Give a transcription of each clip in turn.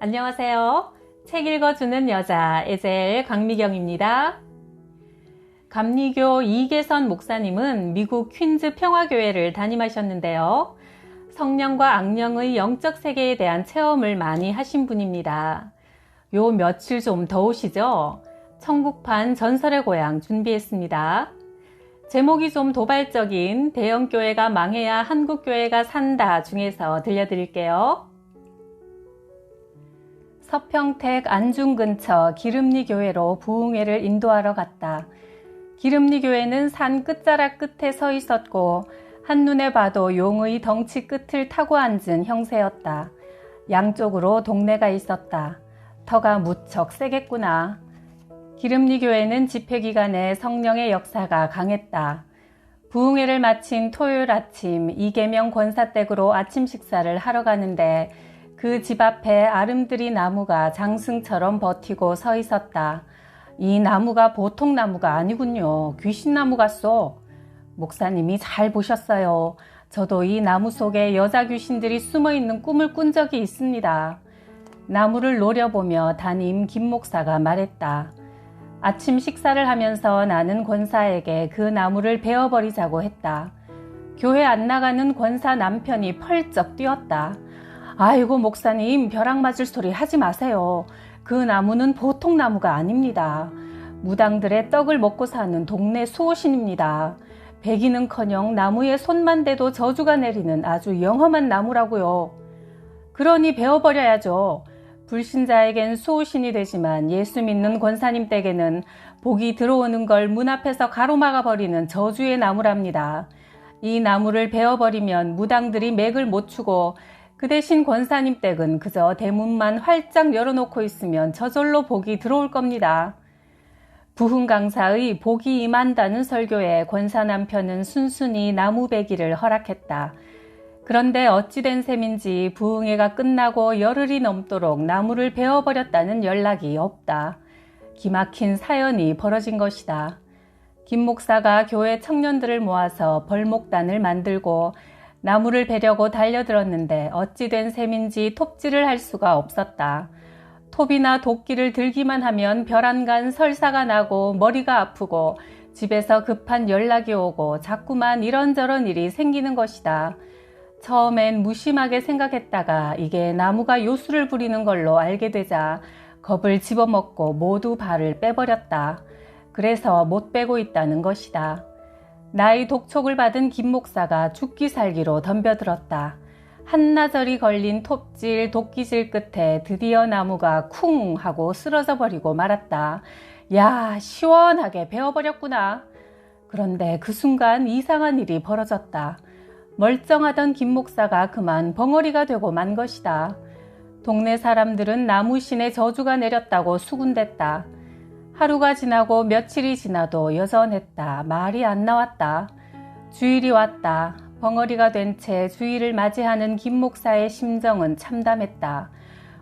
안녕하세요. 책 읽어주는 여자 에젤 강미경입니다. 감리교 이계선 목사님은 미국 퀸즈 평화교회를 담임하셨는데요. 성령과 악령의 영적 세계에 대한 체험을 많이 하신 분입니다. 요 며칠 좀 더우시죠? 천국판 전설의 고향 준비했습니다. 제목이 좀 도발적인 대형교회가 망해야 한국교회가 산다 중에서 들려드릴게요. 서평택 안중 근처 기름리 교회로 부흥회를 인도하러 갔다. 기름리 교회는 산 끝자락 끝에 서 있었고 한눈에 봐도 용의 덩치 끝을 타고 앉은 형세였다. 양쪽으로 동네가 있었다. 터가 무척 세겠구나. 기름리 교회는 집회 기간에 성령의 역사가 강했다. 부흥회를 마친 토요일 아침 이계명 권사댁으로 아침 식사를 하러 가는데 그 집 앞에 아름드리 나무가 장승처럼 버티고 서 있었다. 이 나무가 보통 나무가 아니군요. 귀신나무 같소. 목사님이 잘 보셨어요. 저도 이 나무 속에 여자 귀신들이 숨어있는 꿈을 꾼 적이 있습니다. 나무를 노려보며 담임 김 목사가 말했다. 아침 식사를 하면서 나는 권사에게 그 나무를 베어버리자고 했다. 교회 안 나가는 권사 남편이 펄쩍 뛰었다. 아이고 목사님, 벼락 맞을 소리 하지 마세요. 그 나무는 보통 나무가 아닙니다. 무당들의 떡을 먹고 사는 동네 수호신입니다. 베기는커녕 나무에 손만 대도 저주가 내리는 아주 영험한 나무라고요. 그러니 베어버려야죠. 불신자에겐 수호신이 되지만 예수 믿는 권사님 댁에는 복이 들어오는 걸 문 앞에서 가로막아 버리는 저주의 나무랍니다. 이 나무를 베어버리면 무당들이 맥을 못 추고 그 대신 권사님 댁은 그저 대문만 활짝 열어놓고 있으면 저절로 복이 들어올 겁니다. 부흥 강사의 복이 임한다는 설교에 권사 남편은 순순히 나무 베기를 허락했다. 그런데 어찌된 셈인지 부흥회가 끝나고 열흘이 넘도록 나무를 베어버렸다는 연락이 없다. 기막힌 사연이 벌어진 것이다. 김 목사가 교회 청년들을 모아서 벌목단을 만들고 나무를 베려고 달려들었는데 어찌된 셈인지 톱질을 할 수가 없었다. 톱이나 도끼를 들기만 하면 벼란간 설사가 나고 머리가 아프고 집에서 급한 연락이 오고 자꾸만 이런저런 일이 생기는 것이다. 처음엔 무심하게 생각했다가 이게 나무가 요술을 부리는 걸로 알게 되자 겁을 집어먹고 모두 발을 빼버렸다. 그래서 못 빼고 있다는 것이다. 나이 독촉을 받은 김 목사가 죽기 살기로 덤벼들었다. 한나절이 걸린 톱질, 도끼질 끝에 드디어 나무가 쿵 하고 쓰러져 버리고 말았다. 야, 시원하게 베어버렸구나. 그런데 그 순간 이상한 일이 벌어졌다. 멀쩡하던 김 목사가 그만 벙어리가 되고 만 것이다. 동네 사람들은 나무신의 저주가 내렸다고 수군댔다. 하루가 지나고 며칠이 지나도 여전했다. 말이 안 나왔다. 주일이 왔다. 벙어리가 된 채 주일을 맞이하는 김 목사의 심정은 참담했다.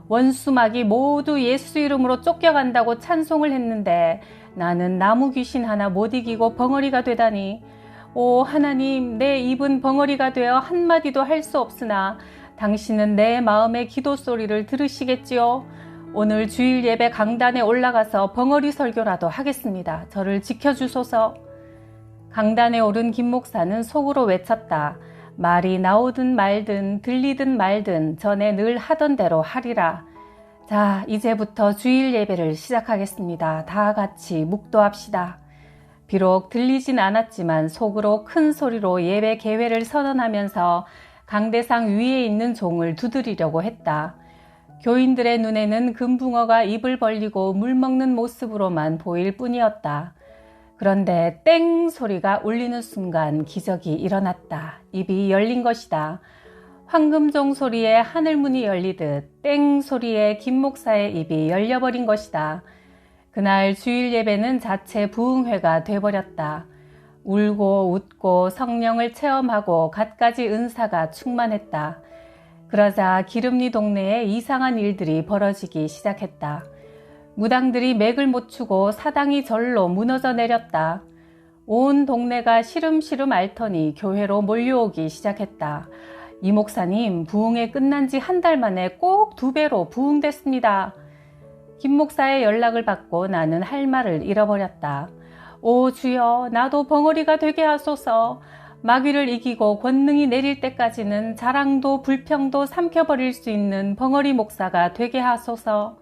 원수막이 모두 예수 이름으로 쫓겨간다고 찬송을 했는데 나는 나무 귀신 하나 못 이기고 벙어리가 되다니. 오 하나님, 내 입은 벙어리가 되어 한마디도 할 수 없으나 당신은 내 마음의 기도 소리를 들으시겠지요? 오늘 주일 예배 강단에 올라가서 벙어리 설교라도 하겠습니다. 저를 지켜주소서. 강단에 오른 김 목사는 속으로 외쳤다. 말이 나오든 말든 들리든 말든 전에 늘 하던 대로 하리라. 자, 이제부터 주일 예배를 시작하겠습니다. 다 같이 묵도합시다. 비록 들리진 않았지만 속으로 큰 소리로 예배 개회를 선언하면서 강대상 위에 있는 종을 두드리려고 했다. 교인들의 눈에는 금붕어가 입을 벌리고 물먹는 모습으로만 보일 뿐이었다. 그런데 땡 소리가 울리는 순간 기적이 일어났다. 입이 열린 것이다. 황금종 소리에 하늘문이 열리듯 땡 소리에 김 목사의 입이 열려버린 것이다. 그날 주일 예배는 자체 부흥회가 돼버렸다. 울고 웃고 성령을 체험하고 갖가지 은사가 충만했다. 그러자 기름리 동네에 이상한 일들이 벌어지기 시작했다. 무당들이 맥을 못 추고 사당이 절로 무너져 내렸다. 온 동네가 시름시름 앓더니 교회로 몰려오기 시작했다. 이 목사님, 부흥회 끝난 지 한 달 만에 꼭 2배로 부흥됐습니다. 김 목사의 연락을 받고 나는 할 말을 잃어버렸다. 오 주여, 나도 벙어리가 되게 하소서. 마귀를 이기고 권능이 내릴 때까지는 자랑도 불평도 삼켜버릴 수 있는 벙어리 목사가 되게 하소서.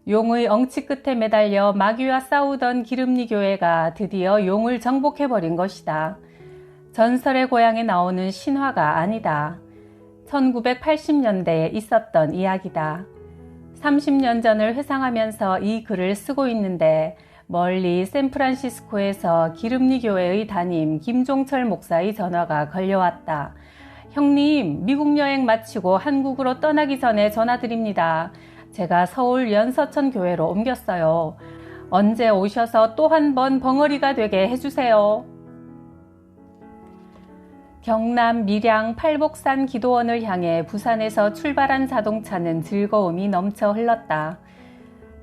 용의 엉치 끝에 매달려 마귀와 싸우던 기름리 교회가 드디어 용을 정복해버린 것이다. 전설의 고향에 나오는 신화가 아니다. 1980년대에 있었던 이야기다. 30년 전을 회상하면서 이 글을 쓰고 있는데 멀리 샌프란시스코에서 기름리 교회의 담임 김종철 목사의 전화가 걸려왔다. 형님, 미국 여행 마치고 한국으로 떠나기 전에 전화드립니다. 제가 서울 연서천 교회로 옮겼어요. 언제 오셔서 또 한 번 벙어리가 되게 해주세요. 경남 밀양 팔복산 기도원을 향해 부산에서 출발한 자동차는 즐거움이 넘쳐 흘렀다.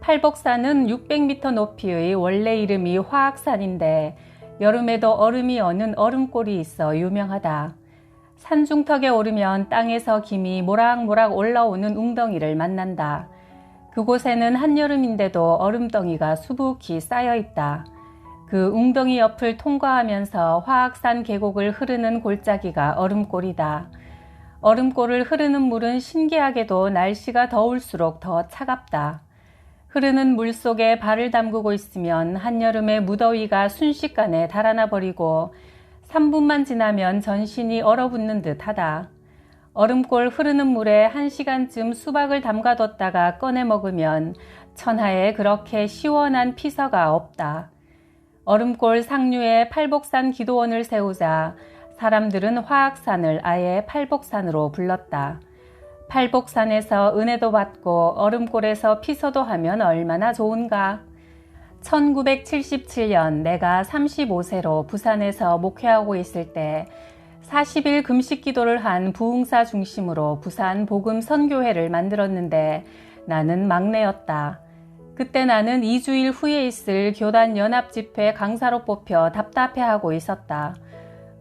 팔복산은 600m 높이의 원래 이름이 화악산인데 여름에도 얼음이 어는 얼음골이 있어 유명하다. 산중턱에 오르면 땅에서 김이 모락모락 올라오는 웅덩이를 만난다. 그곳에는 한여름인데도 얼음덩이가 수북히 쌓여 있다. 그 웅덩이 옆을 통과하면서 화악산 계곡을 흐르는 골짜기가 얼음골이다. 얼음골을 흐르는 물은 신기하게도 날씨가 더울수록 더 차갑다. 흐르는 물 속에 발을 담그고 있으면 한여름의 무더위가 순식간에 달아나 버리고 3분만 지나면 전신이 얼어붙는 듯 하다. 얼음골 흐르는 물에 1시간쯤 수박을 담가뒀다가 꺼내 먹으면 천하에 그렇게 시원한 피서가 없다. 얼음골 상류에 팔복산 기도원을 세우자 사람들은 화악산을 아예 팔복산으로 불렀다. 팔복산에서 은혜도 받고 얼음골에서 피서도 하면 얼마나 좋은가. 1977년 내가 35세로 부산에서 목회하고 있을 때 40일 금식 기도를 한 부흥사 중심으로 부산 복음 선교회를 만들었는데 나는 막내였다. 그때 나는 2주일 후에 있을 교단 연합 집회 강사로 뽑혀 답답해하고 있었다.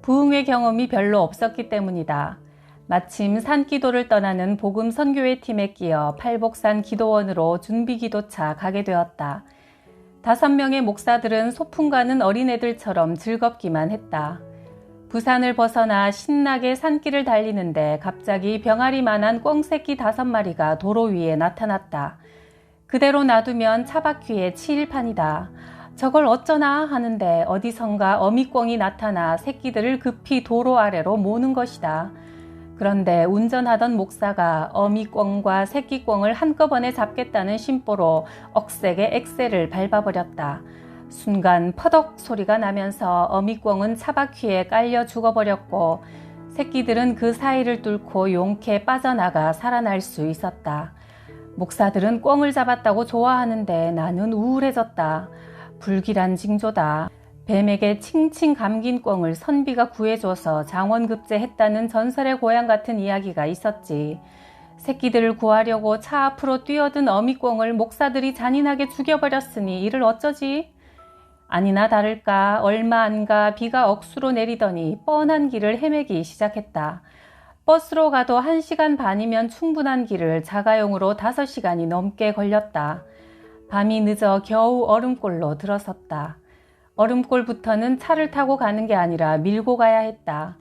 부흥회 경험이 별로 없었기 때문이다. 마침 산기도를 떠나는 복음 선교회 팀에 끼어 팔복산 기도원으로 준비기도차 가게 되었다. 5명의 목사들은 소풍 가는 어린애들처럼 즐겁기만 했다. 부산을 벗어나 신나게 산길을 달리는데 갑자기 병아리만한 꿩새끼 5마리가 도로 위에 나타났다. 그대로 놔두면 차바퀴에 치일 판이다. 저걸 어쩌나 하는데 어디선가 어미꿩이 나타나 새끼들을 급히 도로 아래로 모는 것이다. 그런데 운전하던 목사가 어미꿩과 새끼꿩을 한꺼번에 잡겠다는 심보로 억세게 엑셀을 밟아버렸다. 순간 퍼덕 소리가 나면서 어미꿩은 차바퀴에 깔려 죽어버렸고 새끼들은 그 사이를 뚫고 용케 빠져나가 살아날 수 있었다. 목사들은 꿩을 잡았다고 좋아하는데 나는 우울해졌다. 불길한 징조다. 뱀에게 칭칭 감긴 꿩을 선비가 구해줘서 장원급제했다는 전설의 고향 같은 이야기가 있었지. 새끼들을 구하려고 차 앞으로 뛰어든 어미꿩을 목사들이 잔인하게 죽여버렸으니 이를 어쩌지? 아니나 다를까 얼마 안 가 비가 억수로 내리더니 뻔한 길을 헤매기 시작했다. 버스로 가도 1시간 반이면 충분한 길을 자가용으로 5시간이 넘게 걸렸다. 밤이 늦어 겨우 얼음골로 들어섰다. 얼음골부터는 차를 타고 가는 게 아니라 밀고 가야 했다.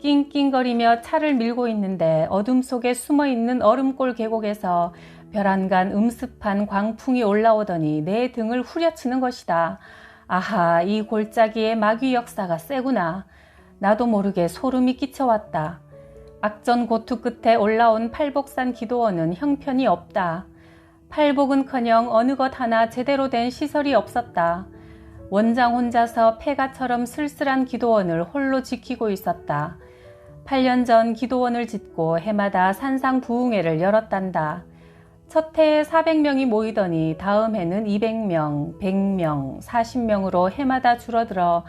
낑낑거리며 차를 밀고 있는데 어둠 속에 숨어있는 얼음골 계곡에서 벼랑간 음습한 광풍이 올라오더니 내 등을 후려치는 것이다. 아하, 이 골짜기의 마귀 역사가 세구나. 나도 모르게 소름이 끼쳐왔다. 악전고투 끝에 올라온 팔복산 기도원은 형편이 없다. 팔복은커녕 어느 것 하나 제대로 된 시설이 없었다. 원장 혼자서 폐가처럼 쓸쓸한 기도원을 홀로 지키고 있었다. 8년 전 기도원을 짓고 해마다 산상 부흥회를 열었단다. 첫 해에 400명이 모이더니 다음 해는 200명, 100명, 40명으로 해마다 줄어들어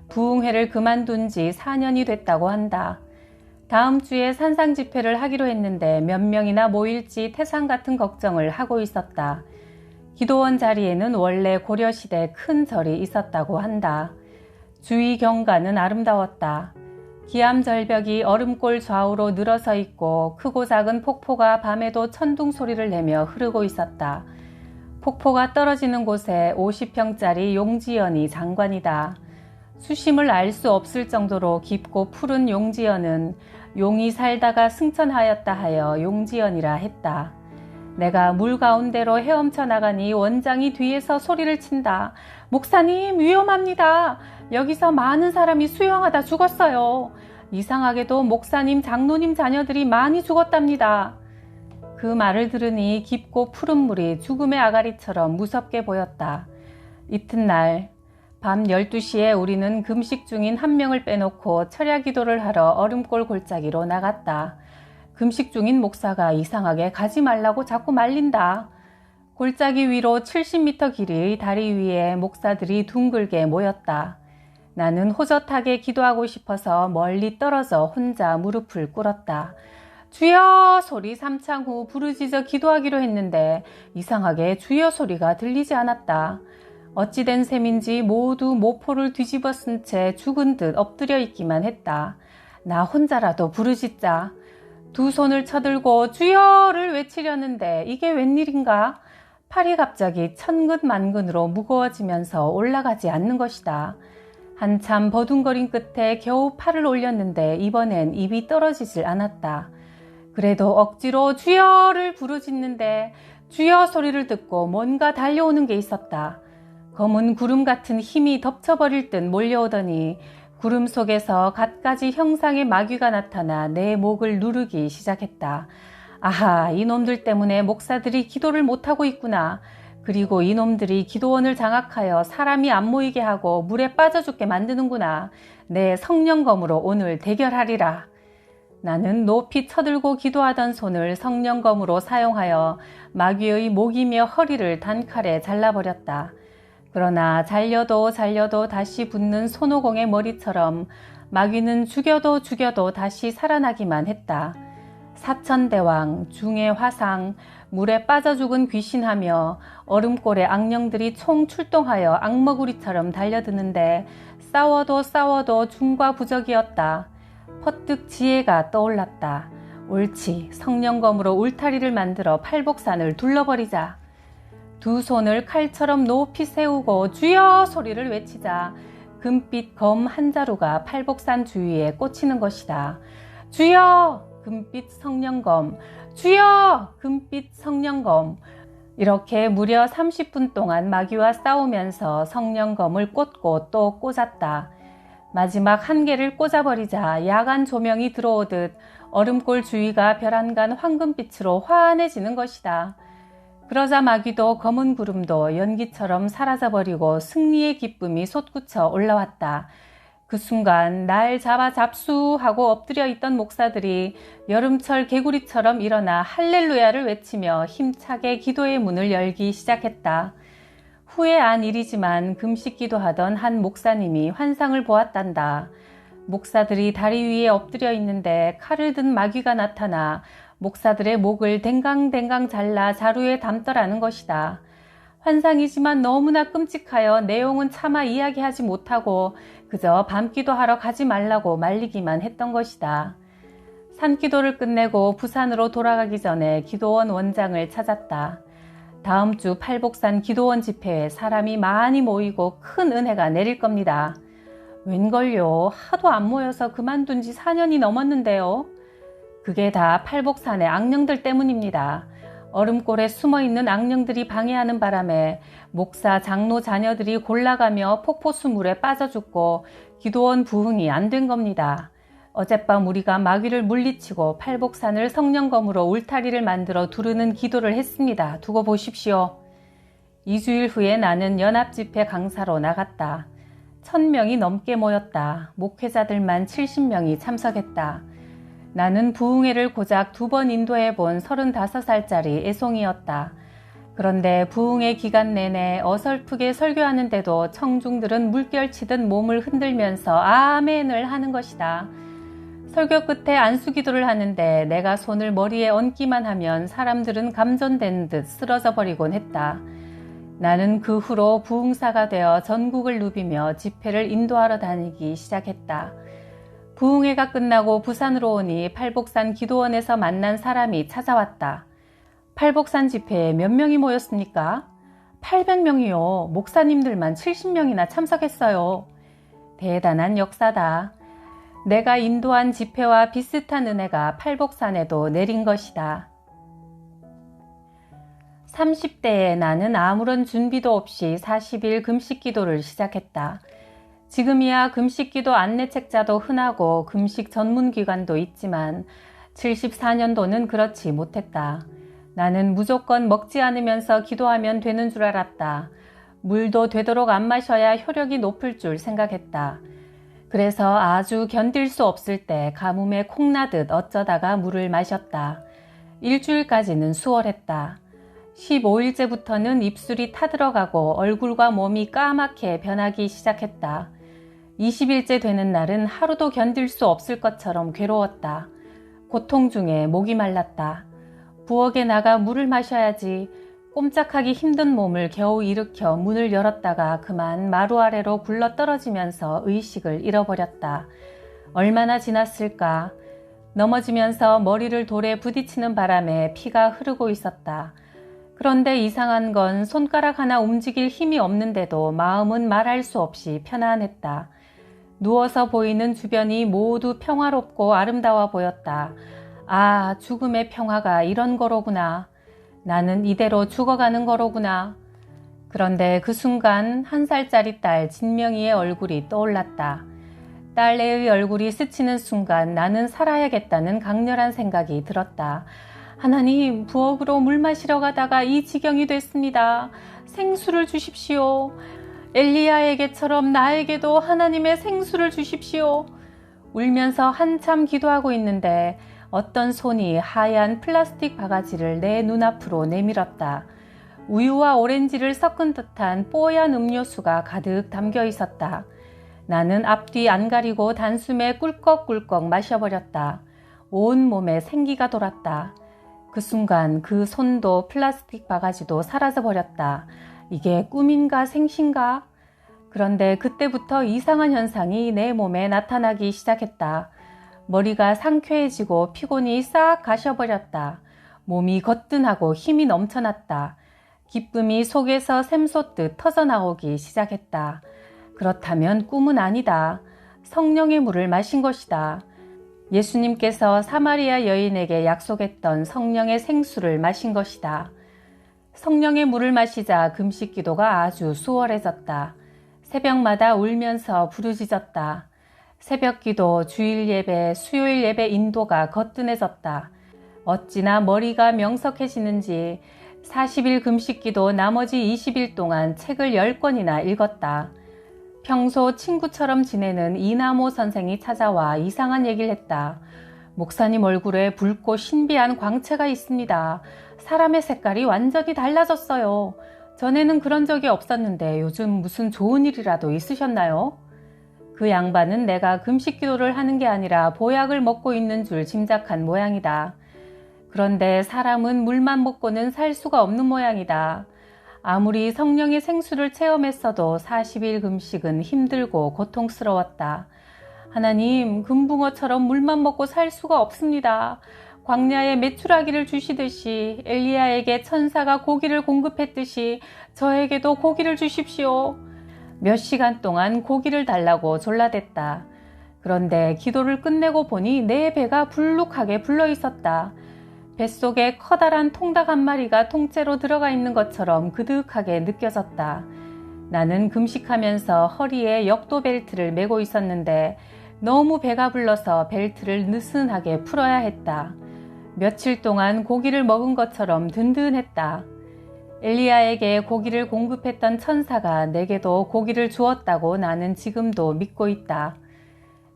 부흥회를 그만둔 지 4년이 됐다고 한다. 다음 주에 산상 집회를 하기로 했는데 몇 명이나 모일지 태산 같은 걱정을 하고 있었다. 기도원 자리에는 원래 고려시대 큰 절이 있었다고 한다. 주위 경관은 아름다웠다. 기암절벽이 얼음골 좌우로 늘어서 있고 크고 작은 폭포가 밤에도 천둥 소리를 내며 흐르고 있었다. 폭포가 떨어지는 곳에 50평짜리 용지연이 장관이다. 수심을 알 수 없을 정도로 깊고 푸른 용지연은 용이 살다가 승천하였다 하여 용지연이라 했다. 내가 물 가운데로 헤엄쳐 나가니 원장이 뒤에서 소리를 친다. 목사님, 위험합니다. 여기서 많은 사람이 수영하다 죽었어요. 이상하게도 목사님, 장로님 자녀들이 많이 죽었답니다. 그 말을 들으니 깊고 푸른 물이 죽음의 아가리처럼 무섭게 보였다. 이튿날 밤 12시에 우리는 금식 중인 한 명을 빼놓고 철야 기도를 하러 얼음골 골짜기로 나갔다. 금식 중인 목사가 이상하게 가지 말라고 자꾸 말린다. 골짜기 위로 70m 길이의 다리 위에 목사들이 둥글게 모였다. 나는 호젓하게 기도하고 싶어서 멀리 떨어져 혼자 무릎을 꿇었다. 주여 소리 삼창 후 부르짖어 기도하기로 했는데 이상하게 주여 소리가 들리지 않았다. 어찌된 셈인지 모두 모포를 뒤집어 쓴 채 죽은 듯 엎드려 있기만 했다. 나 혼자라도 부르짖자. 두 손을 쳐들고 주여를 외치려는데 이게 웬일인가? 팔이 갑자기 천근만근으로 무거워지면서 올라가지 않는 것이다. 한참 버둥거린 끝에 겨우 팔을 올렸는데 이번엔 입이 떨어지질 않았다. 그래도 억지로 주여를 부르짖는데 주여 소리를 듣고 뭔가 달려오는 게 있었다. 검은 구름 같은 힘이 덮쳐버릴 듯 몰려오더니 구름 속에서 갖가지 형상의 마귀가 나타나 내 목을 누르기 시작했다. 아하, 이놈들 때문에 목사들이 기도를 못하고 있구나. 그리고 이놈들이 기도원을 장악하여 사람이 안 모이게 하고 물에 빠져 죽게 만드는구나. 내 성령검으로 오늘 대결하리라. 나는 높이 쳐들고 기도하던 손을 성령검으로 사용하여 마귀의 목이며 허리를 단칼에 잘라버렸다. 그러나 잘려도 다시 붙는 손오공의 머리처럼 마귀는 죽여도 다시 살아나기만 했다. 사천대왕, 중의 화상, 물에 빠져 죽은 귀신하며 얼음골의 악령들이 총 출동하여 악머구리처럼 달려드는데 싸워도 중과 부적이었다. 퍼뜩 지혜가 떠올랐다. 옳지, 성령검으로 울타리를 만들어 팔복산을 둘러버리자. 두 손을 칼처럼 높이 세우고 주여 소리를 외치자 금빛 검 한 자루가 팔복산 주위에 꽂히는 것이다. 주여! 금빛 성령검, 주여! 금빛 성령검. 이렇게 무려 30분 동안 마귀와 싸우면서 성령검을 꽂고 또 꽂았다. 마지막 한 개를 꽂아버리자 야간 조명이 들어오듯 얼음골 주위가 별안간 황금빛으로 환해지는 것이다. 그러자 마귀도 검은 구름도 연기처럼 사라져버리고 승리의 기쁨이 솟구쳐 올라왔다. 그 순간 날 잡아 잡수하고 엎드려 있던 목사들이 여름철 개구리처럼 일어나 할렐루야를 외치며 힘차게 기도의 문을 열기 시작했다. 후에 안 일이지만 금식 기도하던 한 목사님이 환상을 보았단다. 목사들이 다리 위에 엎드려 있는데 칼을 든 마귀가 나타나 목사들의 목을 댕강댕강 잘라 자루에 담더라는 것이다. 환상이지만 너무나 끔찍하여 내용은 차마 이야기하지 못하고 그저 밤기도하러 가지 말라고 말리기만 했던 것이다. 산기도를 끝내고 부산으로 돌아가기 전에 기도원 원장을 찾았다. 다음 주 팔복산 기도원 집회에 사람이 많이 모이고 큰 은혜가 내릴 겁니다. 웬걸요? 하도 안 모여서 그만둔 지 4년이 넘었는데요. 그게 다 팔복산의 악령들 때문입니다. 얼음골에 숨어있는 악령들이 방해하는 바람에 목사, 장로 자녀들이 골라가며 폭포수물에 빠져 죽고 기도원 부흥이 안 된 겁니다. 어젯밤 우리가 마귀를 물리치고 팔복산을 성령검으로 울타리를 만들어 두르는 기도를 했습니다. 두고 보십시오. 2주일 후에 나는 연합집회 강사로 나갔다. 1000명이 넘게 모였다. 목회자들만 70명이 참석했다. 나는 부흥회를 고작 2번 인도해본 35살짜리 애송이였다. 그런데 부흥회 기간 내내 어설프게 설교하는데도 청중들은 물결치듯 몸을 흔들면서 아멘을 하는 것이다. 설교 끝에 안수기도를 하는데 내가 손을 머리에 얹기만 하면 사람들은 감전된 듯 쓰러져 버리곤 했다. 나는 그 후로 부흥사가 되어 전국을 누비며 집회를 인도하러 다니기 시작했다. 부흥회가 끝나고 부산으로 오니 팔복산 기도원에서 만난 사람이 찾아왔다. 팔복산 집회에 몇 명이 모였습니까? 800명이요. 목사님들만 70명이나 참석했어요. 대단한 역사다. 내가 인도한 집회와 비슷한 은혜가 팔복산에도 내린 것이다. 30대에 나는 아무런 준비도 없이 40일 금식 기도를 시작했다. 지금이야 금식 기도 안내책자도 흔하고 금식 전문기관도 있지만 74년도는 그렇지 못했다. 나는 무조건 먹지 않으면서 기도하면 되는 줄 알았다. 물도 되도록 안 마셔야 효력이 높을 줄 생각했다. 그래서 아주 견딜 수 없을 때 가뭄에 콩나듯 어쩌다가 물을 마셨다. 일주일까지는 수월했다. 15일째부터는 입술이 타들어가고 얼굴과 몸이 까맣게 변하기 시작했다. 20일째 되는 날은 하루도 견딜 수 없을 것처럼 괴로웠다. 고통 중에 목이 말랐다. 부엌에 나가 물을 마셔야지. 꼼짝하기 힘든 몸을 겨우 일으켜 문을 열었다가 그만 마루 아래로 굴러 떨어지면서 의식을 잃어버렸다. 얼마나 지났을까? 넘어지면서 머리를 돌에 부딪히는 바람에 피가 흐르고 있었다. 그런데 이상한 건 손가락 하나 움직일 힘이 없는데도 마음은 말할 수 없이 편안했다. 누워서 보이는 주변이 모두 평화롭고 아름다워 보였다. 아, 죽음의 평화가 이런 거로구나. 나는 이대로 죽어가는 거로구나. 그런데 그 순간 1살짜리 딸 진명이의 얼굴이 떠올랐다. 딸내의 얼굴이 스치는 순간 나는 살아야겠다는 강렬한 생각이 들었다. 하나님, 부엌으로 물 마시러 가다가 이 지경이 됐습니다. 생수를 주십시오. 엘리야에게처럼 나에게도 하나님의 생수를 주십시오. 울면서 한참 기도하고 있는데 어떤 손이 하얀 플라스틱 바가지를 내 눈앞으로 내밀었다. 우유와 오렌지를 섞은 듯한 뽀얀 음료수가 가득 담겨 있었다. 나는 앞뒤 안 가리고 단숨에 꿀꺽꿀꺽 마셔버렸다. 온 몸에 생기가 돌았다. 그 순간 그 손도 플라스틱 바가지도 사라져버렸다. 이게 꿈인가 생신가? 그런데 그때부터 이상한 현상이 내 몸에 나타나기 시작했다. 머리가 상쾌해지고 피곤이 싹 가셔버렸다. 몸이 거뜬하고 힘이 넘쳐났다. 기쁨이 속에서 샘솟듯 터져나오기 시작했다. 그렇다면 꿈은 아니다. 성령의 물을 마신 것이다. 예수님께서 사마리아 여인에게 약속했던 성령의 생수를 마신 것이다. 성령의 물을 마시자 금식 기도가 아주 수월해졌다. 새벽마다 울면서 부르짖었다. 새벽 기도, 주일 예배, 수요일 예배 인도가 거뜬해졌다. 어찌나 머리가 명석해지는지 40일 금식 기도 나머지 20일 동안 책을 10권이나 읽었다. 평소 친구처럼 지내는 이나모 선생이 찾아와 이상한 얘기를 했다. 목사님 얼굴에 붉고 신비한 광채가 있습니다. 사람의 색깔이 완전히 달라졌어요. 전에는 그런 적이 없었는데 요즘 무슨 좋은 일이라도 있으셨나요? 그 양반은 내가 금식 기도를 하는 게 아니라 보약을 먹고 있는 줄 짐작한 모양이다. 그런데 사람은 물만 먹고는 살 수가 없는 모양이다. 아무리 성령의 생수를 체험했어도 40일 금식은 힘들고 고통스러웠다. 하나님, 금붕어처럼 물만 먹고 살 수가 없습니다. 광야에 메추라기를 주시듯이 엘리야에게 천사가 고기를 공급했듯이 저에게도 고기를 주십시오. 몇 시간 동안 고기를 달라고 졸라댔다. 그런데 기도를 끝내고 보니 내 배가 불룩하게 불러 있었다. 뱃속에 커다란 통닭 한 마리가 통째로 들어가 있는 것처럼 그득하게 느껴졌다. 나는 금식하면서 허리에 역도 벨트를 메고 있었는데 너무 배가 불러서 벨트를 느슨하게 풀어야 했다. 며칠 동안 고기를 먹은 것처럼 든든했다. 엘리야에게 고기를 공급했던 천사가 내게도 고기를 주었다고 나는 지금도 믿고 있다.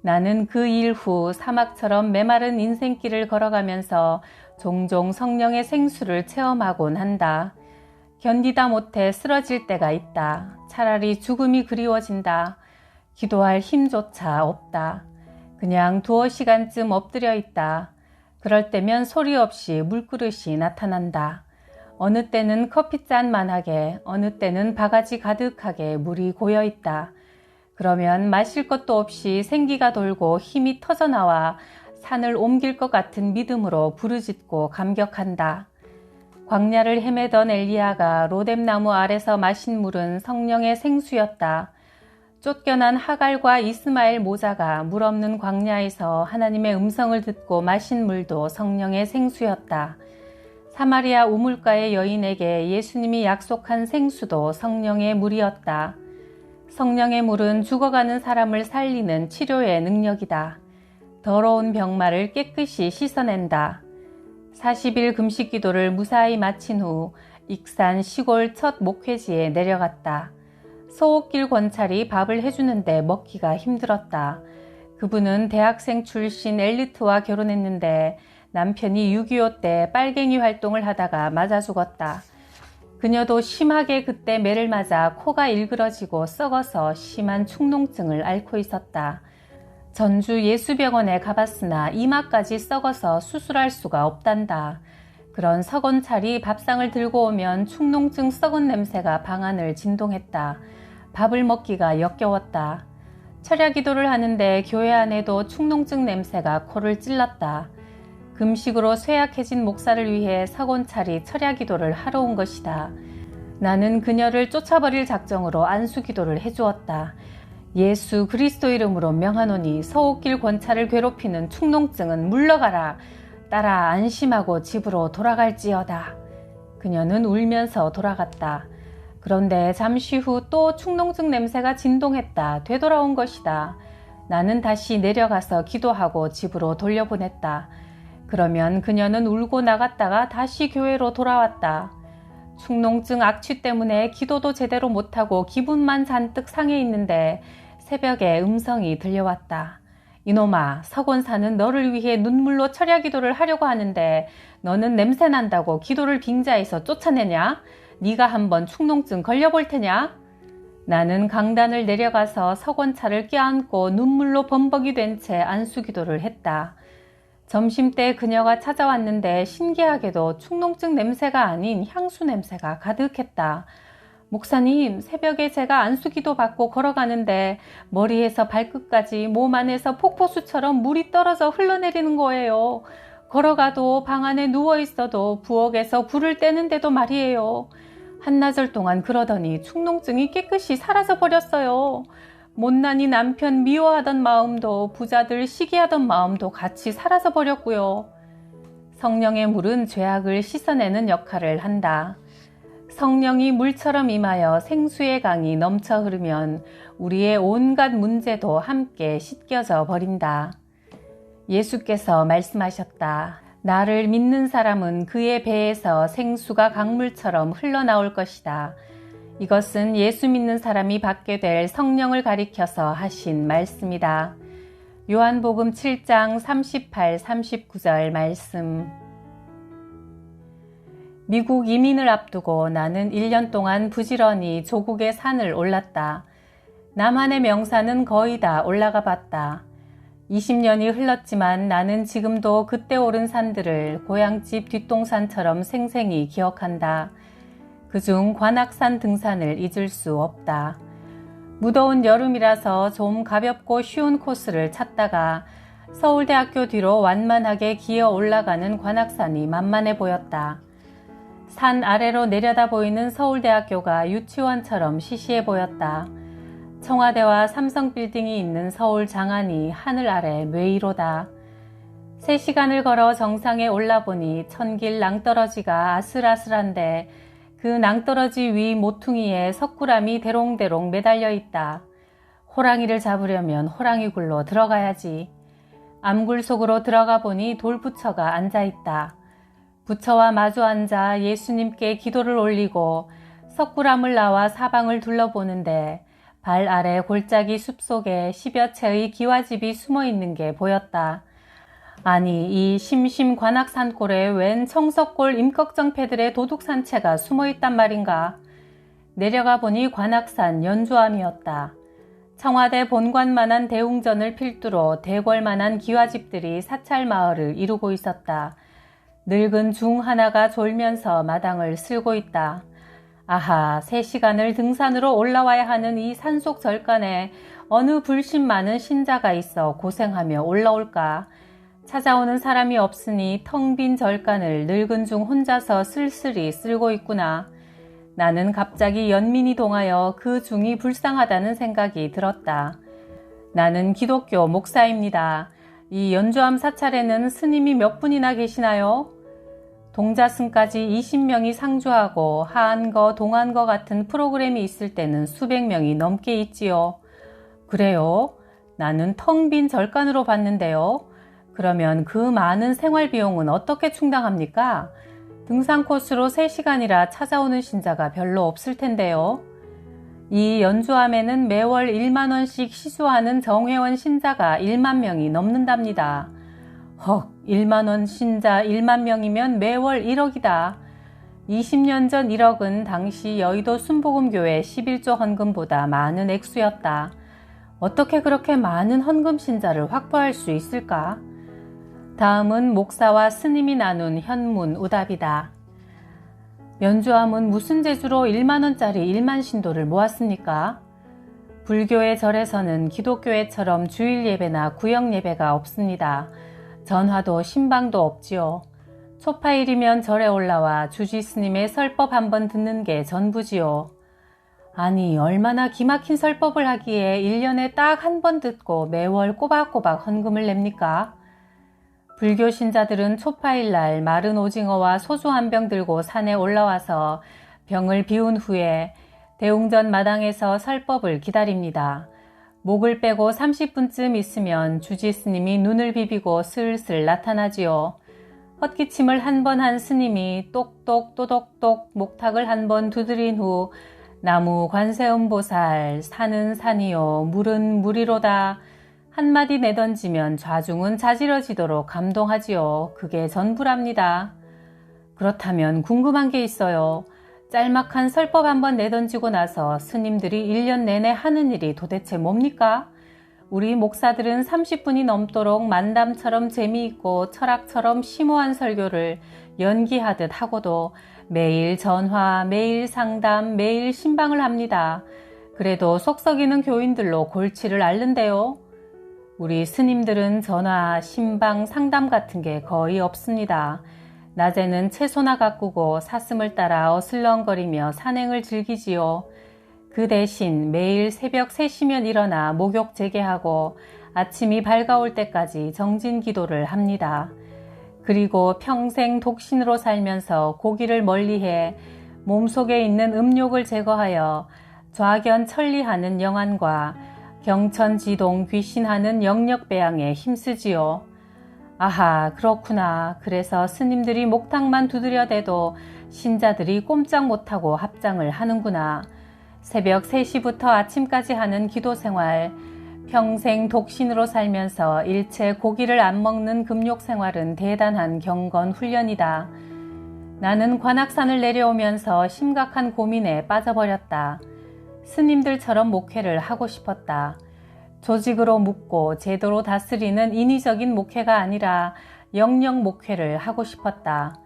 나는 그 일 후 사막처럼 메마른 인생길을 걸어가면서 종종 성령의 생수를 체험하곤 한다. 견디다 못해 쓰러질 때가 있다. 차라리 죽음이 그리워진다. 기도할 힘조차 없다. 그냥 두어 시간쯤 엎드려 있다. 그럴 때면 소리 없이 물그릇이 나타난다. 어느 때는 커피잔만하게, 어느 때는 바가지 가득하게 물이 고여 있다. 그러면 마실 것도 없이 생기가 돌고 힘이 터져나와 산을 옮길 것 같은 믿음으로 부르짖고 감격한다. 광야를 헤매던 엘리야가 로뎀나무 아래서 마신 물은 성령의 생수였다. 쫓겨난 하갈과 이스마엘 모자가 물 없는 광야에서 하나님의 음성을 듣고 마신 물도 성령의 생수였다. 사마리아 우물가의 여인에게 예수님이 약속한 생수도 성령의 물이었다. 성령의 물은 죽어가는 사람을 살리는 치료의 능력이다. 더러운 병마를 깨끗이 씻어낸다. 40일 금식 기도를 무사히 마친 후 익산 시골 첫 목회지에 내려갔다. 소옥길 권찰이 밥을 해주는데 먹기가 힘들었다. 그분은 대학생 출신 엘리트와 결혼했는데 남편이 6.25 때 빨갱이 활동을 하다가 맞아 죽었다. 그녀도 심하게 그때 매를 맞아 코가 일그러지고 썩어서 심한 축농증을 앓고 있었다. 전주 예수병원에 가봤으나 이마까지 썩어서 수술할 수가 없단다. 그런 서건찰이 밥상을 들고 오면 축농증 썩은 냄새가 방안을 진동했다. 밥을 먹기가 역겨웠다. 철야 기도를 하는데 교회 안에도 축농증 냄새가 코를 찔렀다. 금식으로 쇠약해진 목사를 위해 서건찰이 철야 기도를 하러 온 것이다. 나는 그녀를 쫓아버릴 작정으로 안수 기도를 해주었다. 예수 그리스도 이름으로 명하노니 서옥길 권찰을 괴롭히는 축농증은 물러가라. 따라 안심하고 집으로 돌아갈지어다. 그녀는 울면서 돌아갔다. 그런데 잠시 후 또 축농증 냄새가 진동했다. 되돌아온 것이다. 나는 다시 내려가서 기도하고 집으로 돌려보냈다. 그러면 그녀는 울고 나갔다가 다시 교회로 돌아왔다. 축농증 악취 때문에 기도도 제대로 못하고 기분만 잔뜩 상해 있는데 새벽에 음성이 들려왔다. 이놈아, 서곤사는 너를 위해 눈물로 철야 기도를 하려고 하는데 너는 냄새난다고 기도를 빙자해서 쫓아내냐? 네가 한번 축농증 걸려볼 테냐? 나는 강단을 내려가서 서곤차를 껴안고 눈물로 범벅이 된 채 안수 기도를 했다. 점심때 그녀가 찾아왔는데 신기하게도 축농증 냄새가 아닌 향수 냄새가 가득했다. 목사님, 새벽에 제가 안수기도 받고 걸어가는데 머리에서 발끝까지 몸 안에서 폭포수처럼 물이 떨어져 흘러내리는 거예요. 걸어가도 방 안에 누워있어도 부엌에서 불을 떼는데도 말이에요. 한나절 동안 그러더니 축농증이 깨끗이 사라져 버렸어요. 못난이 남편 미워하던 마음도 부자들 시기하던 마음도 같이 사라져 버렸고요. 성령의 물은 죄악을 씻어내는 역할을 한다. 성령이 물처럼 임하여 생수의 강이 넘쳐 흐르면 우리의 온갖 문제도 함께 씻겨져 버린다. 예수께서 말씀하셨다. 나를 믿는 사람은 그의 배에서 생수가 강물처럼 흘러나올 것이다. 이것은 예수 믿는 사람이 받게 될 성령을 가리켜서 하신 말씀이다. 요한복음 7장 38, 39절 말씀. 미국 이민을 앞두고 나는 1년 동안 부지런히 조국의 산을 올랐다. 남한의 명산은 거의 다 올라가 봤다. 20년이 흘렀지만 나는 지금도 그때 오른 산들을 고향집 뒷동산처럼 생생히 기억한다. 그중 관악산 등산을 잊을 수 없다. 무더운 여름이라서 좀 가볍고 쉬운 코스를 찾다가 서울대학교 뒤로 완만하게 기어 올라가는 관악산이 만만해 보였다. 산 아래로 내려다 보이는 서울대학교가 유치원처럼 시시해 보였다. 청와대와 삼성빌딩이 있는 서울 장안이 하늘 아래 뇌이로다. 3시간을 걸어 정상에 올라보니 천길 낭떠러지가 아슬아슬한데 그 낭떠러지 위 모퉁이에 석굴암이 대롱대롱 매달려 있다. 호랑이를 잡으려면 호랑이 굴로 들어가야지. 암굴 속으로 들어가 보니 돌부처가 앉아 있다. 부처와 마주 앉아 예수님께 기도를 올리고 석굴암을 나와 사방을 둘러보는데 발 아래 골짜기 숲속에 10여 채의 기와집이 숨어 있는 게 보였다. 아니, 이 심심 관악산골에 웬 청석골 임꺽정패들의 도둑산채가 숨어 있단 말인가. 내려가 보니 관악산 연주암이었다. 청와대 본관만한 대웅전을 필두로 대궐만한 기와집들이 사찰마을을 이루고 있었다. 늙은 중 하나가 졸면서 마당을 쓸고 있다. 아하, 3시간을 등산으로 올라와야 하는 이 산속 절간에 어느 불신 많은 신자가 있어 고생하며 올라올까? 찾아오는 사람이 없으니 텅 빈 절간을 늙은 중 혼자서 쓸쓸히 쓸고 있구나. 나는 갑자기 연민이 동하여 그 중이 불쌍하다는 생각이 들었다. 나는 기독교 목사입니다. 이 연주암 사찰에는 스님이 몇 분이나 계시나요? 동자승까지 20명이 상주하고 하안거, 동안거 같은 프로그램이 있을 때는 수백 명이 넘게 있지요. 그래요? 나는 텅 빈 절간으로 봤는데요. 그러면 그 많은 생활 비용은 어떻게 충당합니까? 등산 코스로 3시간이라 찾아오는 신자가 별로 없을 텐데요. 이 연주암에는 매월 1만 원씩 시수하는 정회원 신자가 1만 명이 넘는답니다. 헉, 1만 원 신자 1만 명이면 매월 1억이다. 20년 전 1억은 당시 여의도 순복음교회 11조 헌금보다 많은 액수였다. 어떻게 그렇게 많은 헌금 신자를 확보할 수 있을까? 다음은 목사와 스님이 나눈 현문 우답이다. 연주암은 무슨 재주로 1만 원짜리 1만 신도를 모았습니까? 불교의 절에서는 기독교회처럼 주일 예배나 구역 예배가 없습니다. 전화도 신방도 없지요. 초파일이면 절에 올라와 주지 스님의 설법 한번 듣는 게 전부지요. 아니, 얼마나 기막힌 설법을 하기에 1년에 딱 한 번 듣고 매월 꼬박꼬박 헌금을 냅니까? 불교 신자들은 초파일날 마른 오징어와 소주 한 병 들고 산에 올라와서 병을 비운 후에 대웅전 마당에서 설법을 기다립니다. 목을 빼고 30분쯤 있으면 주지 스님이 눈을 비비고 슬슬 나타나지요. 헛기침을 한 번 한 스님이 똑똑 또독똑 목탁을 한 번 두드린 후 나무 관세음보살 산은 산이요 물은 물이로다 한마디 내던지면 좌중은 자지러지도록 감동하지요. 그게 전부랍니다. 그렇다면 궁금한 게 있어요. 짤막한 설법 한번 내던지고 나서 스님들이 1년 내내 하는 일이 도대체 뭡니까? 우리 목사들은 30분이 넘도록 만담처럼 재미있고 철학처럼 심오한 설교를 연기하듯 하고도 매일 전화, 매일 상담, 매일 신방을 합니다. 그래도 속 썩이는 교인들로 골치를 앓는데요. 우리 스님들은 전화, 신방, 상담 같은 게 거의 없습니다. 낮에는 채소나 가꾸고 사슴을 따라 어슬렁거리며 산행을 즐기지요. 그 대신 매일 새벽 3시면 일어나 목욕 재개하고 아침이 밝아올 때까지 정진 기도를 합니다. 그리고 평생 독신으로 살면서 고기를 멀리해 몸속에 있는 음욕을 제거하여 좌견 천리하는 영안과 경천지동 귀신하는 영력배양에 힘쓰지요. 아하, 그렇구나. 그래서 스님들이 목탁만 두드려대도 신자들이 꼼짝 못하고 합장을 하는구나. 새벽 3시부터 아침까지 하는 기도생활, 평생 독신으로 살면서 일체 고기를 안 먹는 금욕생활은 대단한 경건 훈련이다. 나는 관악산을 내려오면서 심각한 고민에 빠져버렸다. 스님들처럼 목회를 하고 싶었다. 조직으로 묶고 제도로 다스리는 인위적인 목회가 아니라 영역 목회를 하고 싶었다.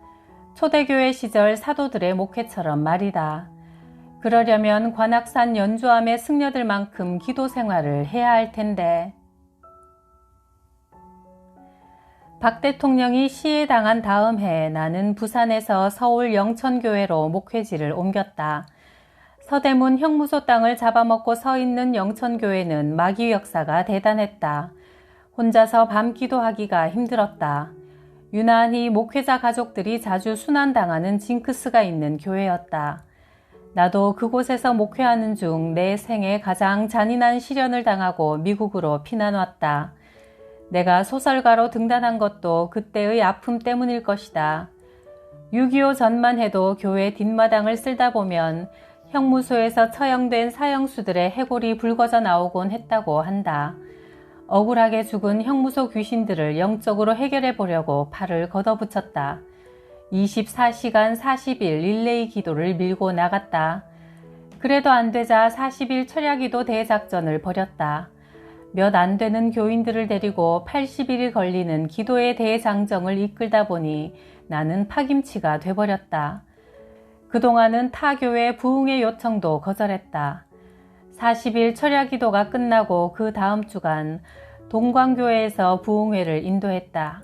초대교회 시절 사도들의 목회처럼 말이다. 그러려면 관악산 연주암의 승려들만큼 기도 생활을 해야 할 텐데. 박 대통령이 시해당한 다음 해 나는 부산에서 서울 영천교회로 목회지를 옮겼다. 서대문 형무소 땅을 잡아먹고 서 있는 영천교회는 마귀 역사가 대단했다. 혼자서 밤 기도하기가 힘들었다. 유난히 목회자 가족들이 자주 순환당하는 징크스가 있는 교회였다. 나도 그곳에서 목회하는 중 내 생애 가장 잔인한 시련을 당하고 미국으로 피난 왔다. 내가 소설가로 등단한 것도 그때의 아픔 때문일 것이다. 6.25 전만 해도 교회 뒷마당을 쓸다 보면 형무소에서 처형된 사형수들의 해골이 붉어져 나오곤 했다고 한다. 억울하게 죽은 형무소 귀신들을 영적으로 해결해 보려고 팔을 걷어붙였다. 24시간 40일 릴레이 기도를 밀고 나갔다. 그래도 안 되자 40일 철야기도 대작전을 벌였다. 몇 안 되는 교인들을 데리고 80일이 걸리는 기도의 대장정을 이끌다 보니 나는 파김치가 돼버렸다. 그동안은 타 교회 부흥의 요청도 거절했다. 40일 철야 기도가 끝나고 그 다음 주간 동광교회에서 부흥회를 인도했다.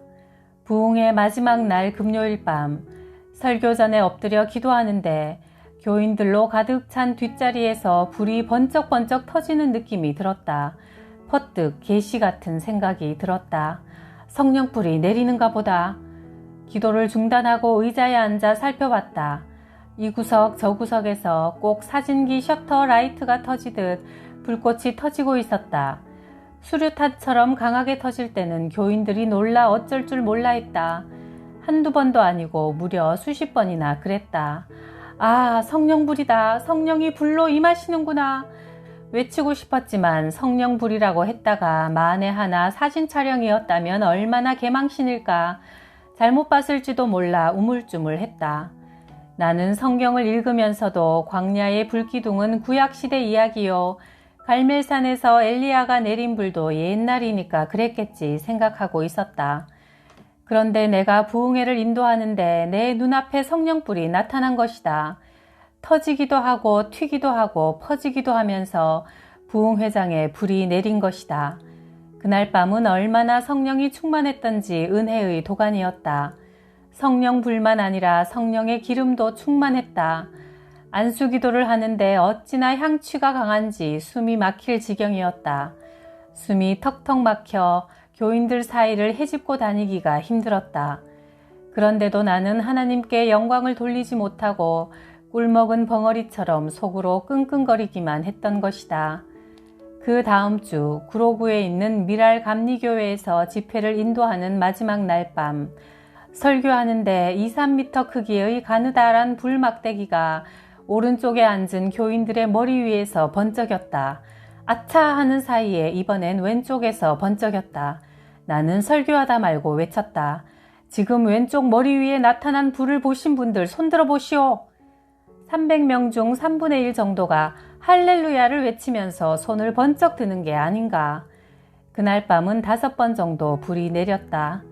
부흥회 마지막 날 금요일 밤 설교 전에 엎드려 기도하는데 교인들로 가득 찬 뒷자리에서 불이 번쩍번쩍 터지는 느낌이 들었다. 퍼뜩 계시 같은 생각이 들었다. 성령불이 내리는가 보다. 기도를 중단하고 의자에 앉아 살펴봤다. 이 구석 저 구석에서 꼭 사진기 셔터 라이트가 터지듯 불꽃이 터지고 있었다. 수류탄처럼 강하게 터질 때는 교인들이 놀라 어쩔 줄 몰라 했다. 한두 번도 아니고 무려 수십 번이나 그랬다. 아, 성령불이다. 성령이 불로 임하시는구나. 외치고 싶었지만 성령불이라고 했다가 만에 하나 사진 촬영이었다면 얼마나 개망신일까. 잘못 봤을지도 몰라 우물쭈물했다. 나는 성경을 읽으면서도 광야의 불기둥은 구약시대 이야기요. 갈멜산에서 엘리야가 내린 불도 옛날이니까 그랬겠지 생각하고 있었다. 그런데 내가 부흥회를 인도하는데 내 눈앞에 성령불이 나타난 것이다. 터지기도 하고 튀기도 하고 퍼지기도 하면서 부흥회장에 불이 내린 것이다. 그날 밤은 얼마나 성령이 충만했던지 은혜의 도가니였다. 성령불만 아니라 성령의 기름도 충만했다. 안수기도를 하는데 어찌나 향취가 강한지 숨이 막힐 지경이었다. 숨이 턱턱 막혀 교인들 사이를 헤집고 다니기가 힘들었다. 그런데도 나는 하나님께 영광을 돌리지 못하고 꿀먹은 벙어리처럼 속으로 끙끙거리기만 했던 것이다. 그 다음 주 구로구에 있는 미랄 감리교회에서 집회를 인도하는 마지막 날 밤 설교하는데 2-3m 크기의 가느다란 불막대기가 오른쪽에 앉은 교인들의 머리 위에서 번쩍였다. 아차 하는 사이에 이번엔 왼쪽에서 번쩍였다. 나는 설교하다 말고 외쳤다. 지금 왼쪽 머리 위에 나타난 불을 보신 분들 손들어 보시오. 300명 중 3분의 1 정도가 할렐루야를 외치면서 손을 번쩍 드는 게 아닌가. 그날 밤은 5번 정도 불이 내렸다.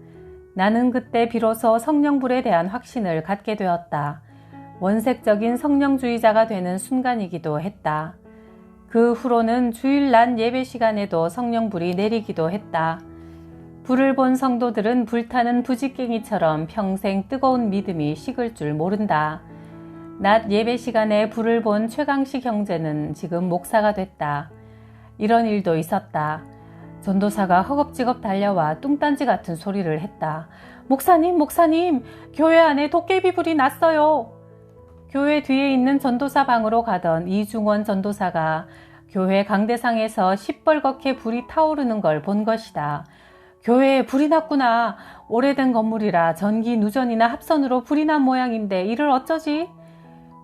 나는 그때 비로소 성령불에 대한 확신을 갖게 되었다. 원색적인 성령주의자가 되는 순간이기도 했다. 그 후로는 주일 낮 예배 시간에도 성령불이 내리기도 했다. 불을 본 성도들은 불타는 부지깽이처럼 평생 뜨거운 믿음이 식을 줄 모른다. 낮 예배 시간에 불을 본 최강식 형제는 지금 목사가 됐다. 이런 일도 있었다. 전도사가 허겁지겁 달려와 뚱딴지 같은 소리를 했다. 목사님, 교회 안에 도깨비 불이 났어요. 교회 뒤에 있는 전도사 방으로 가던 이중원 전도사가 교회 강대상에서 시뻘겋게 불이 타오르는 걸 본 것이다. 교회에 불이 났구나. 오래된 건물이라 전기 누전이나 합선으로 불이 난 모양인데 이를 어쩌지?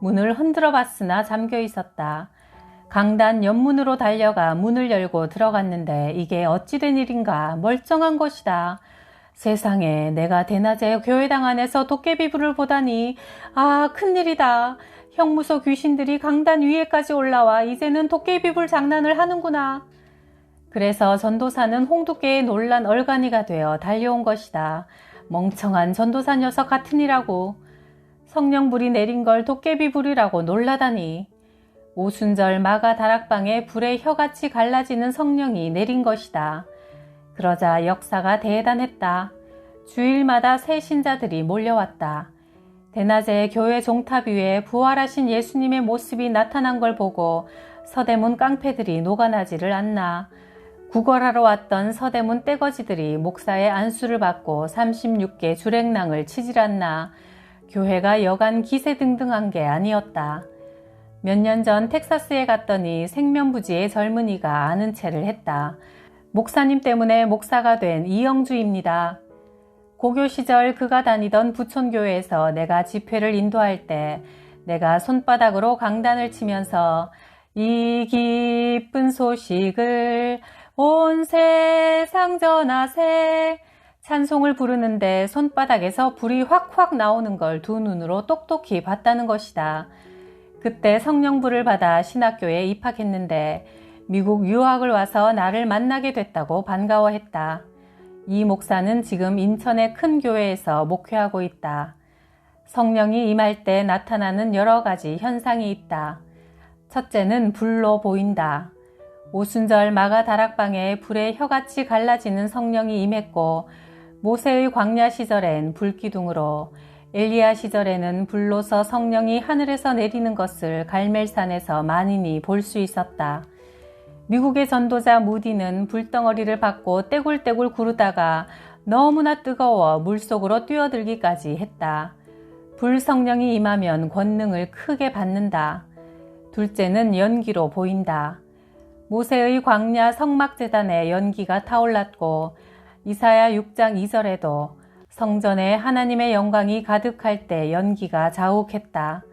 문을 흔들어 봤으나 잠겨 있었다. 강단 옆문으로 달려가 문을 열고 들어갔는데 이게 어찌된 일인가 멀쩡한 것이다. 세상에 내가 대낮에 교회당 안에서 도깨비 불을 보다니. 아, 큰일이다. 형무소 귀신들이 강단 위에까지 올라와 이제는 도깨비 불 장난을 하는구나. 그래서 전도사는 홍두깨에 놀란 얼간이가 되어 달려온 것이다. 멍청한 전도사 녀석 같으니라고. 성령불이 내린 걸 도깨비 불이라고 놀라다니. 오순절 마가 다락방에 불의 혀같이 갈라지는 성령이 내린 것이다. 그러자 역사가 대단했다. 주일마다 새 신자들이 몰려왔다. 대낮에 교회 종탑 위에 부활하신 예수님의 모습이 나타난 걸 보고 서대문 깡패들이 녹아나지를 않나. 구걸하러 왔던 서대문 떼거지들이 목사의 안수를 받고 36개 주랭랑을 치질 않나. 교회가 여간 기세등등한 게 아니었다. 몇 년 전 텍사스에 갔더니 생면부지의 젊은이가 아는 체를 했다. 목사님 때문에 목사가 된 이영주입니다. 고교 시절 그가 다니던 부촌교회에서 내가 집회를 인도할 때 내가 손바닥으로 강단을 치면서 이 기쁜 소식을 온 세상 전하세 찬송을 부르는데 손바닥에서 불이 확확 나오는 걸 두 눈으로 똑똑히 봤다는 것이다. 그때 성령불을 받아 신학교에 입학했는데 미국 유학을 와서 나를 만나게 됐다고 반가워했다. 이 목사는 지금 인천의 큰 교회에서 목회하고 있다. 성령이 임할 때 나타나는 여러 가지 현상이 있다. 첫째는 불로 보인다. 오순절 마가 다락방에 불에 혀같이 갈라지는 성령이 임했고 모세의 광야 시절엔 불기둥으로 엘리야 시절에는 불로서 성령이 하늘에서 내리는 것을 갈멜산에서 만인이 볼 수 있었다. 미국의 전도자 무디는 불덩어리를 받고 떼굴떼굴 구르다가 너무나 뜨거워 물속으로 뛰어들기까지 했다. 불 성령이 임하면 권능을 크게 받는다. 둘째는 연기로 보인다. 모세의 광야 성막제단에 연기가 타올랐고 이사야 6장 2절에도 성전에 하나님의 영광이 가득할 때 연기가 자욱했다.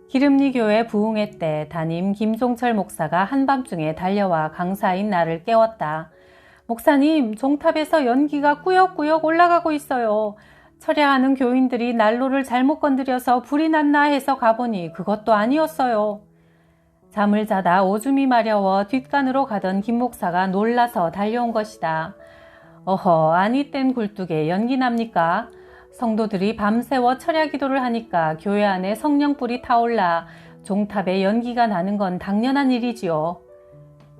기름리 교회 부흥회 때 담임 김종철 목사가 한밤중에 달려와 강사인 나를 깨웠다. 목사님, 종탑에서 연기가 꾸역꾸역 올라가고 있어요. 철야하는 교인들이 난로를 잘못 건드려서 불이 났나 해서 가보니 그것도 아니었어요. 잠을 자다 오줌이 마려워 뒷간으로 가던 김 목사가 놀라서 달려온 것이다. 어허, 아니 땐 굴뚝에 연기 납니까? 성도들이 밤새워 철야 기도를 하니까 교회 안에 성령불이 타올라 종탑에 연기가 나는 건 당연한 일이지요.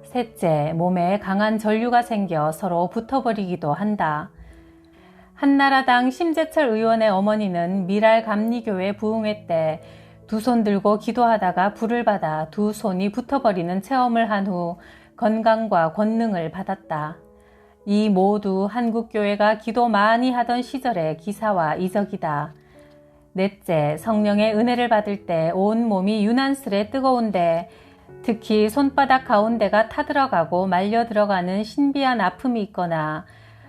셋째, 몸에 강한 전류가 생겨 서로 붙어버리기도 한다. 한나라당 심재철 의원의 어머니는 미랄 감리교회 부흥회 때 두 손 들고 기도하다가 불을 받아 두 손이 붙어버리는 체험을 한 후 건강과 권능을 받았다. 이 모두 한국교회가 기도 많이 하던 시절의 기사와 이적이다. 넷째, 성령의 은혜를 받을 때 온 몸이 유난스레 뜨거운데 특히 손바닥 가운데가 타들어가고 말려 들어가는 신비한 아픔이 있거나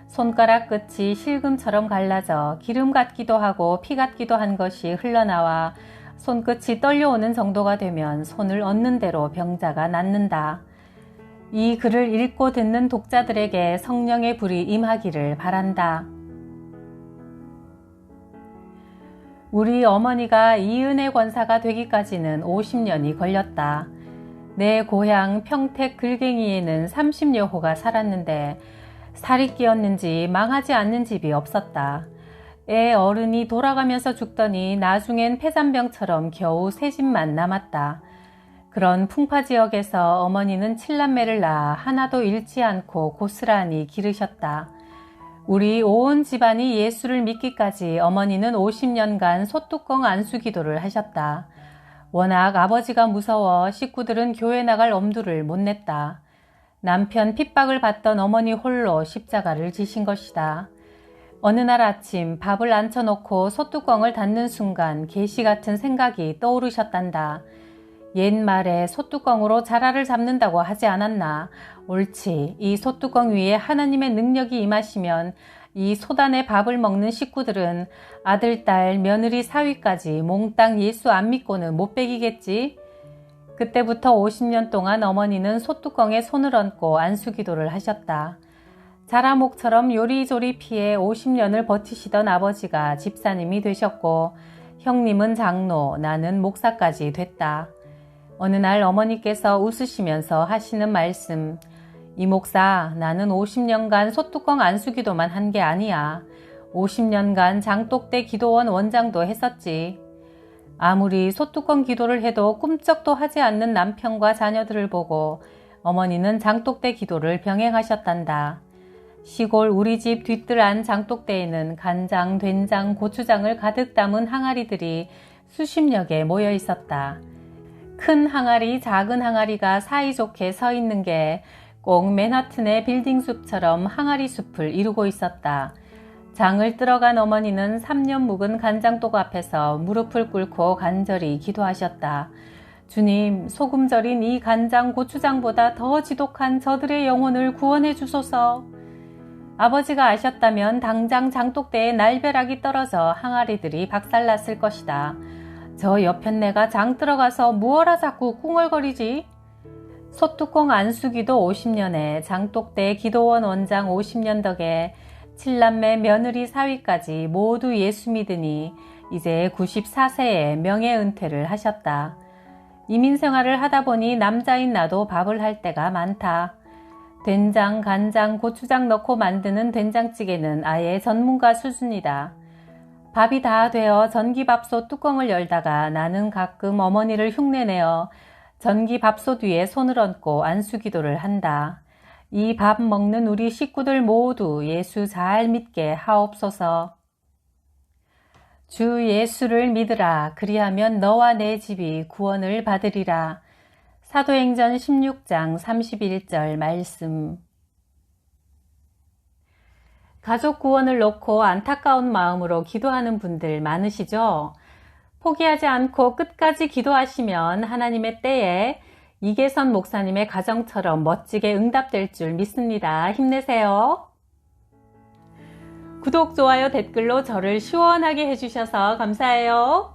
손가락 끝이 실금처럼 갈라져 기름 같기도 하고 피 같기도 한 것이 흘러나와 손끝이 떨려오는 정도가 되면 손을 얹는 대로 병자가 낫는다. 이 글을 읽고 듣는 독자들에게 성령의 불이 임하기를 바란다. 우리 어머니가 이은혜 권사가 되기까지는 50년이 걸렸다. 내 고향 평택 글갱이에는 30여 호가 살았는데 살이 끼었는지 망하지 않는 집이 없었다. 애 어른이 돌아가면서 죽더니 나중엔 폐잔병처럼 겨우 세 집만 남았다. 그런 풍파 지역에서 어머니는 7남매를 낳아 하나도 잃지 않고 고스란히 기르셨다. 우리 온 집안이 예수를 믿기까지 어머니는 50년간 소뚜껑 안수기도를 하셨다. 워낙 아버지가 무서워 식구들은 교회 나갈 엄두를 못 냈다. 남편 핍박을 받던 어머니 홀로 십자가를 지신 것이다. 어느 날 아침 밥을 앉혀놓고 소뚜껑을 닫는 순간 계시 같은 생각이 떠오르셨단다. 옛말에 소뚜껑으로 자라를 잡는다고 하지 않았나? 옳지. 이 소뚜껑 위에 하나님의 능력이 임하시면 이 소단의 밥을 먹는 식구들은 아들, 딸, 며느리, 사위까지 몽땅 예수 안 믿고는 못 배기겠지? 그때부터 50년 동안 어머니는 소뚜껑에 손을 얹고 안수기도를 하셨다. 자라목처럼 요리조리 피해 50년을 버티시던 아버지가 집사님이 되셨고 형님은 장로, 나는 목사까지 됐다. 어느 날 어머니께서 웃으시면서 하시는 말씀, 이 목사, 나는 50년간 소뚜껑 안수기도만 한 게 아니야. 50년간 장독대 기도원 원장도 했었지. 아무리 소뚜껑 기도를 해도 꿈쩍도 하지 않는 남편과 자녀들을 보고 어머니는 장독대 기도를 병행하셨단다. 시골 우리 집 뒤뜰 안 장독대에는 간장, 된장, 고추장을 가득 담은 항아리들이 수십여 개 모여 있었다. 큰 항아리, 작은 항아리가 사이좋게 서 있는 게 꼭 맨하튼의 빌딩 숲처럼 항아리 숲을 이루고 있었다. 장을 들어간 어머니는 3년 묵은 간장독 앞에서 무릎을 꿇고 간절히 기도하셨다. 주님, 소금 절인 이 간장, 고추장보다 더 지독한 저들의 영혼을 구원해 주소서. 아버지가 아셨다면 당장 장독대에 날벼락이 떨어져 항아리들이 박살났을 것이다. 저 여편네가 장 들어가서 무어라 자꾸 꿍얼거리지? 소뚜껑 안수기도 50년에 장독대 기도원 원장 50년 덕에 7남매 며느리 사위까지 모두 예수 믿으니 이제 94세에 명예은퇴를 하셨다. 이민생활을 하다 보니 남자인 나도 밥을 할 때가 많다. 된장, 간장, 고추장 넣고 만드는 된장찌개는 아예 전문가 수준이다. 밥이 다 되어 전기밥솥 뚜껑을 열다가 나는 가끔 어머니를 흉내내어 전기 밥솥 위에 손을 얹고 안수기도를 한다. 이 밥 먹는 우리 식구들 모두 예수 잘 믿게 하옵소서. 주 예수를 믿으라. 그리하면 너와 내 집이 구원을 받으리라. 사도행전 16장 31절 말씀. 가족 구원을 놓고 안타까운 마음으로 기도하는 분들 많으시죠? 포기하지 않고 끝까지 기도하시면 하나님의 때에 이계선 목사님의 가정처럼 멋지게 응답될 줄 믿습니다. 힘내세요. 구독, 좋아요, 댓글로 저를 시원하게 해주셔서 감사해요.